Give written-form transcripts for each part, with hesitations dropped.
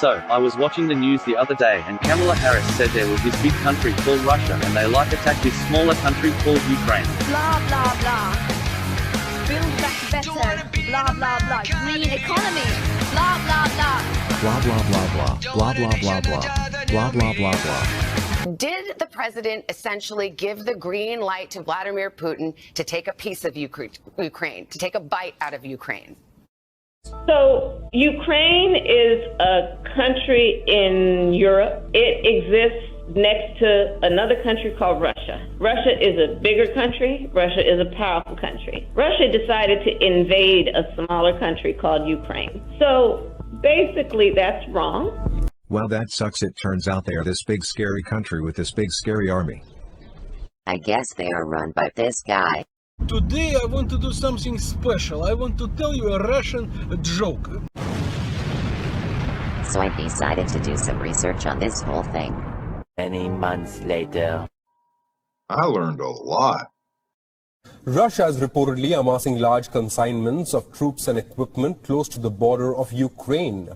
So, I was watching the news the other day and Kamala Harris said there was this big country called Russia and they like attack this smaller country called Ukraine. Blah, blah, blah. Build back better. Blah, blah, blah. Green economy. Blah, blah, blah. Blah, blah, blah, blah. Blah, blah, blah, blah. Blah, blah, blah, blah. Did the president essentially give the green light to Vladimir Putin to take a piece of Ukraine, to take a bite out of Ukraine? So Ukraine is a country in Europe. It exists next to another country called Russia. Russia is a bigger country. Russia is a powerful country. Russia decided to invade a smaller country called Ukraine. So basically that's wrong. Well, that sucks. It turns out they are this big scary country with this big scary army. I guess they are run by this guy. Today I want to do something special. I want to tell you a Russian joke. So I decided to do some research on this whole thing. Many months later. I learned a lot. Russia is reportedly amassing large consignments of troops and equipment close to the border of Ukraine.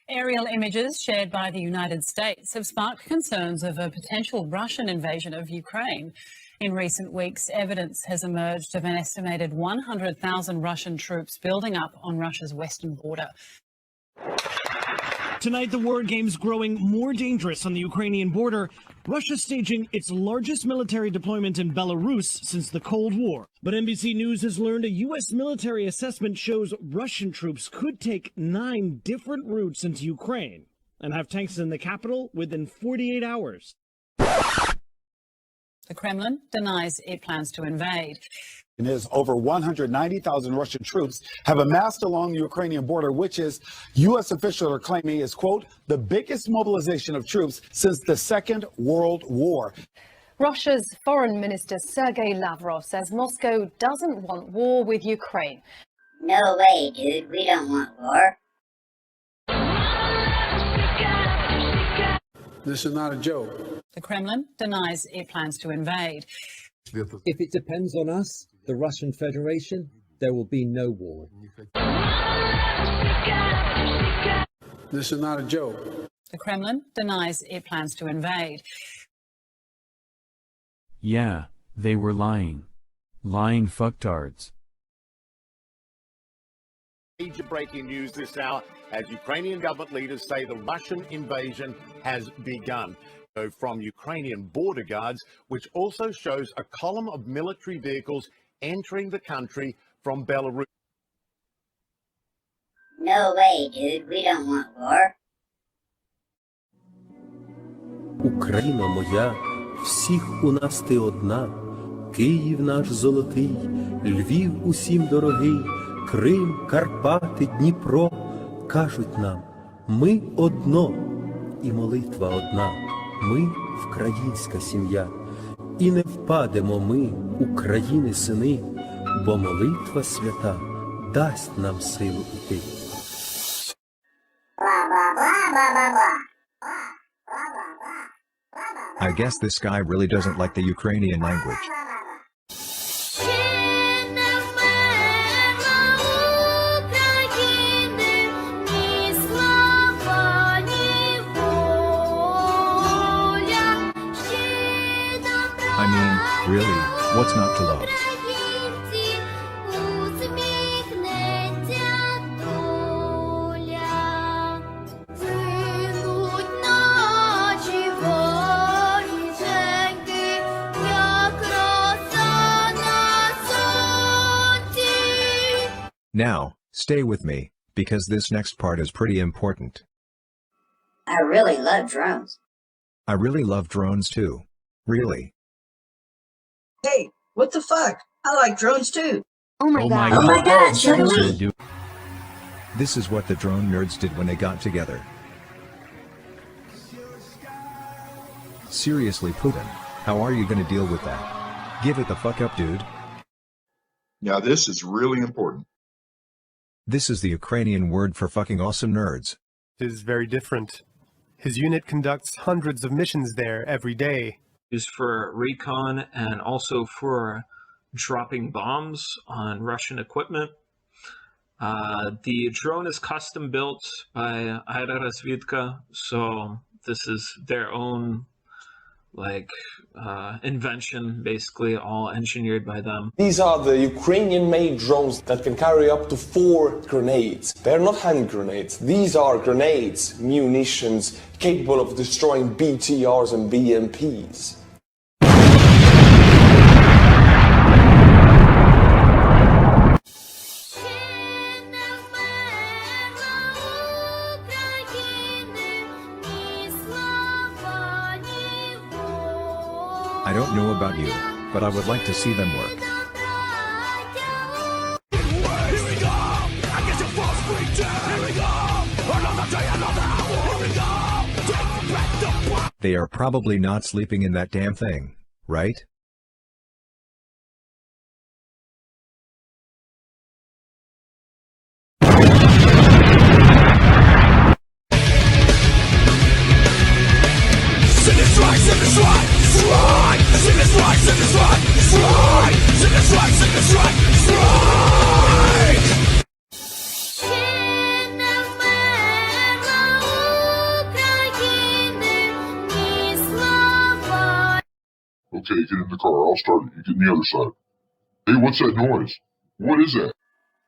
Aerial images shared by the United States have sparked concerns of a potential Russian invasion of Ukraine. In recent weeks, evidence has emerged of an estimated 100,000 Russian troops building up on Russia's western border. Tonight, the war game's growing more dangerous on the Ukrainian border. Russia staging its largest military deployment in Belarus since the Cold War. But NBC News has learned a U.S. military assessment shows Russian troops could take 9 different routes into Ukraine and have tanks in the capital within 48 hours. The Kremlin denies it plans to invade. Over 190,000 Russian troops have amassed along the Ukrainian border, which is, U.S. officials are claiming is, quote, the biggest mobilization of troops since the Second World War. Russia's Foreign Minister Sergei Lavrov says Moscow doesn't want war with Ukraine. No way, dude. We don't want war. This is not a joke. The Kremlin denies it plans to invade. If it depends on us, the Russian Federation, there will be no war. This is not a joke. The Kremlin denies it plans to invade. Yeah, they were lying. Lying fucktards. Major breaking news this hour as Ukrainian government leaders say the Russian invasion has begun. From Ukrainian border guards, which also shows a column of military vehicles entering the country from Belarus. No way, dude. We don't want war. Україна моя, всіх у нас ти одна. Київ наш золотий, Львів усім дорогий, Крим, Карпати, Дніпро. Кажуть нам, ми одно, і молитва одна. Ми – українська сім'я, і не впадемо ми, України сини, бо молитва свята дасть нам силу йти. I guess this guy really doesn't like the Ukrainian language. I mean, really, what's not to love? Now, stay with me, because this next part is pretty important. I really love drones. I really love drones too. Really. Hey, what the fuck? I like drones too. Oh my god. Oh my god, shouldn't we? This is what the drone nerds did when they got together. Seriously, Putin, how are you gonna deal with that? Give it the fuck up, dude. Now this is really important. This is the Ukrainian word for fucking awesome nerds. It is very different. His unit conducts hundreds of missions there every day. Used for recon and also for dropping bombs on Russian equipment. The drone is custom built by Aerorasvidka, so this is their own invention, basically all engineered by them. These are the Ukrainian-made drones that can carry up to 4 grenades. They're not hand grenades. These are grenades, munitions, capable of destroying BTRs and BMPs. I don't know about you, but I would like to see them work. They are probably not sleeping in that damn thing, right? Okay, get in the car. I'll start it. You get in the other side. Hey, what's that noise? What is that?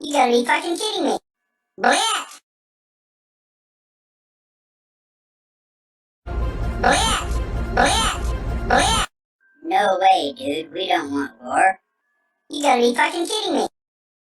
You gotta be fucking kidding me. Blat! Blat! Blat! Blat! No way, dude. We don't want war. You gotta be fucking kidding me.